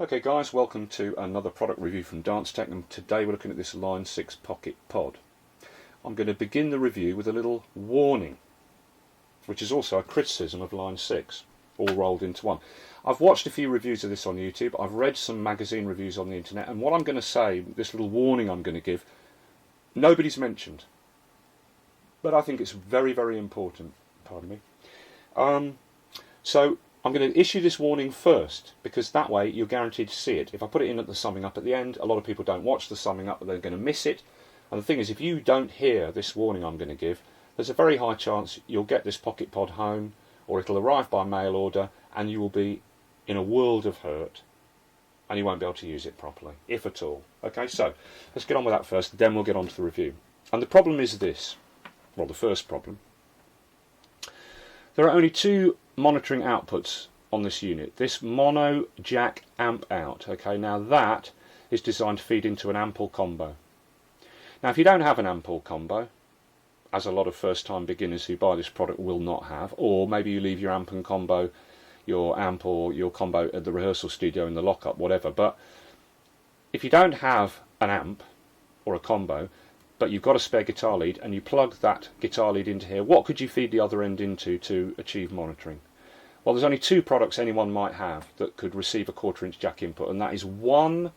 Okay guys, welcome to another product review from Dance-Tech, and today we're looking at this Line-6 Pocket Pod. I'm going to begin the review with a little warning, which is also a criticism of Line-6, all rolled into one. I've watched a few reviews of this on YouTube, I've read some magazine reviews on the internet, and what I'm going to say, this little warning I'm going to give, nobody's mentioned. But I think it's very, very important. Pardon me. So I'm going to issue this warning first, because that way you're guaranteed to see it. If I put it in at the summing up at the end, a lot of people don't watch the summing up, but they're going to miss it. And the thing is, if you don't hear this warning I'm going to give, there's a very high chance you'll get this Pocket Pod home, or it'll arrive by mail order, and you will be in a world of hurt, and you won't be able to use it properly, if at all. Okay, so let's get on with that first, then we'll get on to the review. And the problem is this, well, the first problem. There are only two monitoring outputs on this unit. This mono jack amp out. Okay, now that is designed to feed into an amp-all combo. Now if you don't have an amp-all combo, as a lot of first time beginners who buy this product will not have, or maybe you leave your amp and combo, your amp or your combo at the rehearsal studio in the lockup, whatever, but if you don't have an amp or a combo, but you've got a spare guitar lead and you plug that guitar lead into here, what could you feed the other end into to achieve monitoring? Well, there's only two products anyone might have that could receive a 1/4 inch jack input, and that is one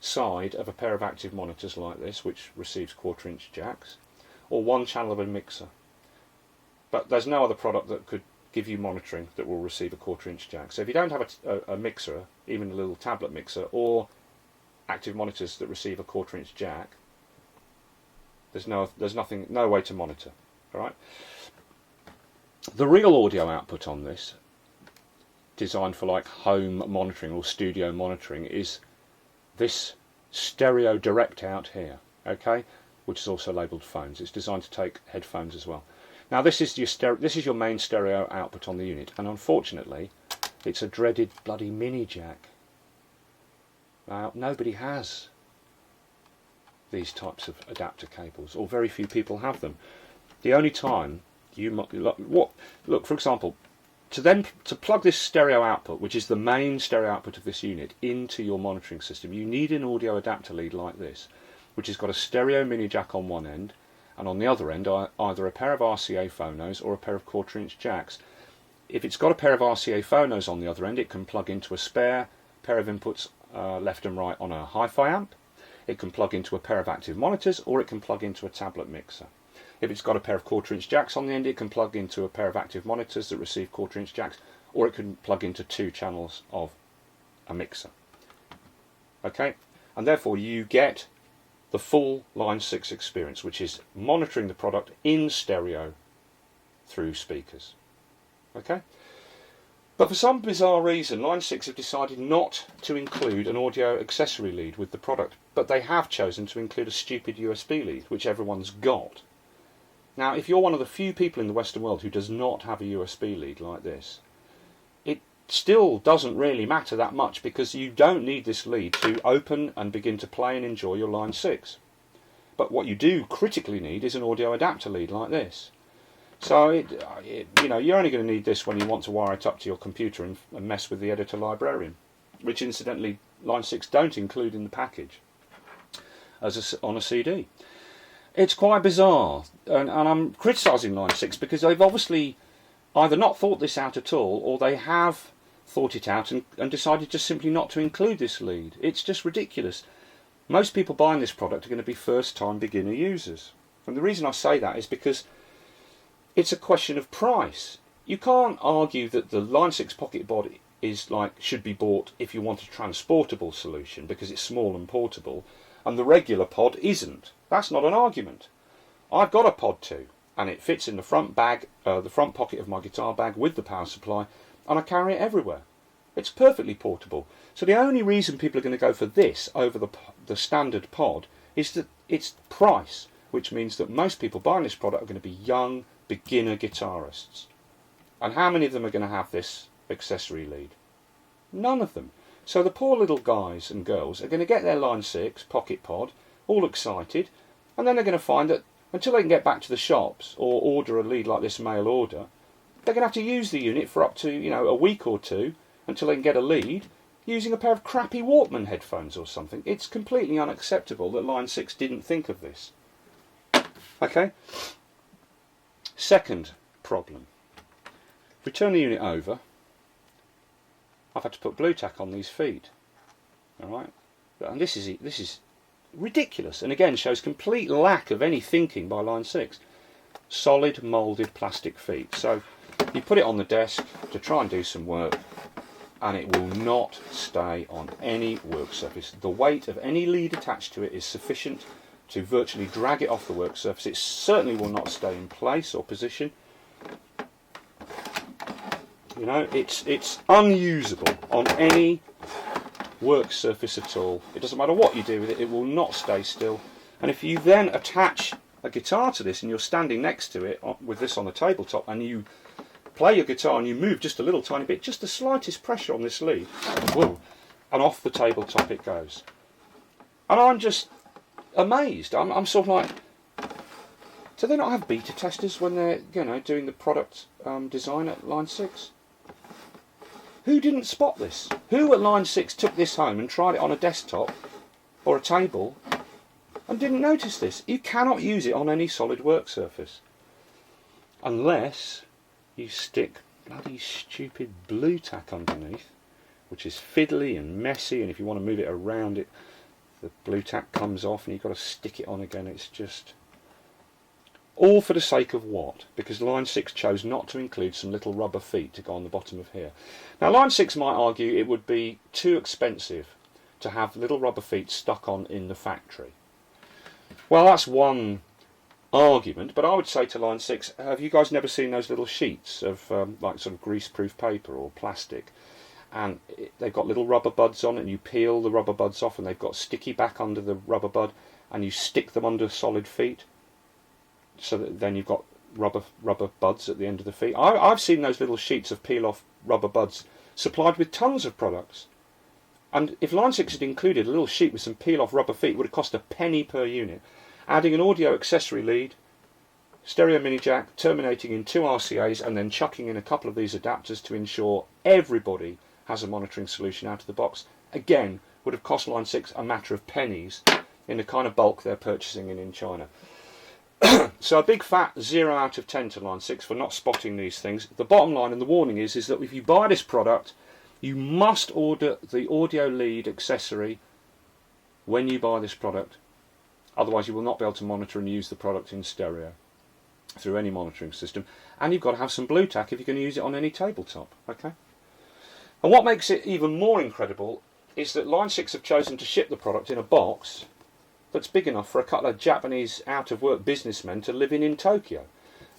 side of a pair of active monitors like this, which receives 1/4 inch jacks, or one channel of a mixer. But there's no other product that could give you monitoring that will receive a 1/4 inch jack. So if you don't have a mixer, even a little tablet mixer, or active monitors that receive a 1/4 inch jack, there's no way to monitor. All right. The real audio output on this, designed for like home monitoring or studio monitoring, is this stereo direct out here. Okay, which is also labelled phones. It's designed to take headphones as well. Now this is your main stereo output on the unit, and unfortunately, it's a dreaded bloody mini jack. Now nobody has these types of adapter cables, or very few people have them. The only time you might look, for example, to plug this stereo output, which is the main stereo output of this unit, into your monitoring system, you need an audio adapter lead like this, which has got a stereo mini jack on one end, and on the other end either a pair of RCA phonos or a pair of 1/4 inch jacks. If it's got a pair of RCA phonos on the other end, it can plug into a spare pair of inputs left and right on a hi-fi amp. It can plug into a pair of active monitors, or it can plug into a tablet mixer. If it's got a pair of 1/4 inch jacks on the end, it can plug into a pair of active monitors that receive 1/4 inch jacks, or it can plug into two channels of a mixer. Okay, and therefore you get the full Line-6 experience, which is monitoring the product in stereo through speakers. Okay, but for some bizarre reason, Line-6 have decided not to include an audio accessory lead with the product, but they have chosen to include a stupid USB lead, which everyone's got. Now, if you're one of the few people in the Western world who does not have a USB lead like this, it still doesn't really matter that much, because you don't need this lead to open and begin to play and enjoy your Line-6. But what you do critically need is an audio adapter lead like this. So, you know, you're only going to need this when you want to wire it up to your computer and mess with the editor librarian, which incidentally Line-6 don't include in the package on a CD. It's quite bizarre, and I'm criticising Line-6 because they've obviously either not thought this out at all, or they have thought it out and decided just simply not to include this lead. It's just ridiculous. Most people buying this product are going to be first-time beginner users. And the reason I say that is because it's a question of price. You can't argue that the Line-6 Pocket Pod should be bought if you want a transportable solution because it's small and portable, and the regular pod isn't. That's not an argument. I've got a Pod 2, and it fits in the front bag, the front pocket of my guitar bag with the power supply, and I carry it everywhere. It's perfectly portable. So the only reason people are going to go for this over the standard pod is that it's price, which means that most people buying this product are going to be young, beginner guitarists. And how many of them are going to have this accessory lead? None of them. So the poor little guys and girls are going to get their Line-6 Pocket Pod, all excited, and then they're going to find that until they can get back to the shops or order a lead like this mail order, they're going to have to use the unit for up to a week or two until they can get a lead, using a pair of crappy Walkman headphones or something. It's completely unacceptable that Line-6 didn't think of this. Okay? Second problem. If we turn the unit over, I've had to put blue tack on these feet. Alright? And this is ridiculous, and again shows complete lack of any thinking by Line-6. Solid moulded plastic feet. So you put it on the desk to try and do some work, and it will not stay on any work surface. The weight of any lead attached to it is sufficient to virtually drag it off the work surface. It certainly will not stay in place or position. You know, it's unusable on any work surface at all. It doesn't matter what you do with it, it will not stay still. And if you then attach a guitar to this and you're standing next to it with this on the tabletop, and you play your guitar and you move just a little tiny bit, just the slightest pressure on this lead, whoa, and off the tabletop it goes. And I'm just amazed. I'm sort of like, do they not have beta testers when they're, you know, doing the product design at Line-6? Who didn't spot this? Who at Line-6 took this home and tried it on a desktop or a table and didn't notice this? You cannot use it on any solid work surface unless you stick bloody stupid blue tack underneath, which is fiddly and messy, and if you want to move it around it, the blue tack comes off and you've got to stick it on again. It's just all for the sake of what? Because Line-6 chose not to include some little rubber feet to go on the bottom of here. Now Line-6 might argue it would be too expensive to have little rubber feet stuck on in the factory. Well, that's one argument, but I would say to Line-6, have you guys never seen those little sheets of like sort of grease-proof paper or plastic? And they've got little rubber buds on it, and you peel the rubber buds off, and they've got sticky back under the rubber bud, and you stick them under solid feet, so that then you've got rubber buds at the end of the feet. I've seen those little sheets of peel-off rubber buds supplied with tons of products. And if Line-6 had included a little sheet with some peel-off rubber feet, it would have cost a penny per unit. Adding an audio accessory lead, stereo mini jack, terminating in 2 RCAs, and then chucking in a couple of these adapters to ensure everybody has a monitoring solution out of the box, again, would have cost Line-6 a matter of pennies in the kind of bulk they're purchasing in China. So a big fat 0 out of 10 to Line-6 for not spotting these things. The bottom line and the warning is that if you buy this product, you must order the audio lead accessory when you buy this product. Otherwise you will not be able to monitor and use the product in stereo through any monitoring system. And you've got to have some blue tack if you're going to use it on any tabletop. Okay. And what makes it even more incredible is that Line-6 have chosen to ship the product in a box that's big enough for a couple of Japanese out-of-work businessmen to live in Tokyo.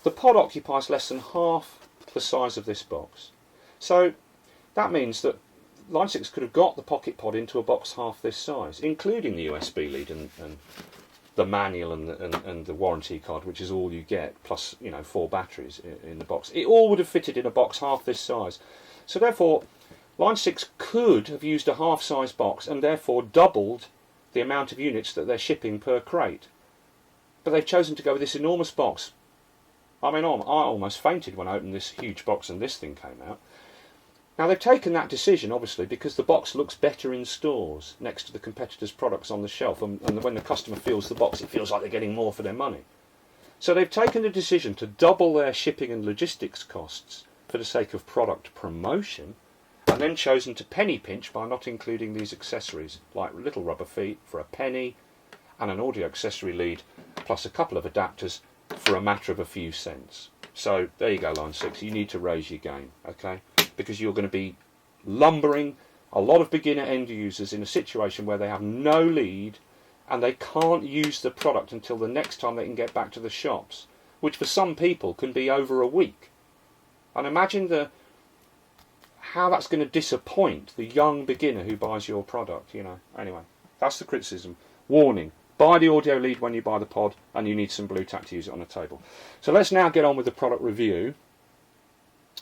The pod occupies less than half the size of this box. So that means that Line-6 could have got the pocket pod into a box half this size, including the USB lead and the manual and the warranty card, which is all you get, plus 4 batteries in the box. It all would have fitted in a box half this size. So therefore, Line-6 could have used a half-size box and therefore doubled the amount of units that they're shipping per crate. But they've chosen to go with this enormous box. I mean, I almost fainted when I opened this huge box and this thing came out. Now they've taken that decision obviously because the box looks better in stores next to the competitors' products on the shelf, and when the customer feels the box, it feels like they're getting more for their money. So they've taken the decision to double their shipping and logistics costs for the sake of product promotion, and then chosen to penny pinch by not including these accessories like little rubber feet for a penny and an audio accessory lead plus a couple of adapters for a matter of a few cents. So there you go, Line-6, you need to raise your game, okay? Because you're going to be lumbering a lot of beginner end users in a situation where they have no lead and they can't use the product until the next time they can get back to the shops, which for some people can be over a week. And imagine how that's going to disappoint the young beginner who buys your product, Anyway, that's the criticism. Warning, buy the audio lead when you buy the pod, and you need some blue tack to use it on a table. So let's now get on with the product review,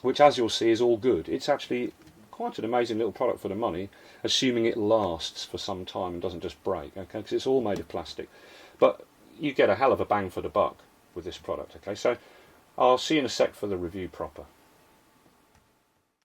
which, as you'll see, is all good. It's actually quite an amazing little product for the money, assuming it lasts for some time and doesn't just break, okay? Because it's all made of plastic. But you get a hell of a bang for the buck with this product, okay? So I'll see you in a sec for the review proper.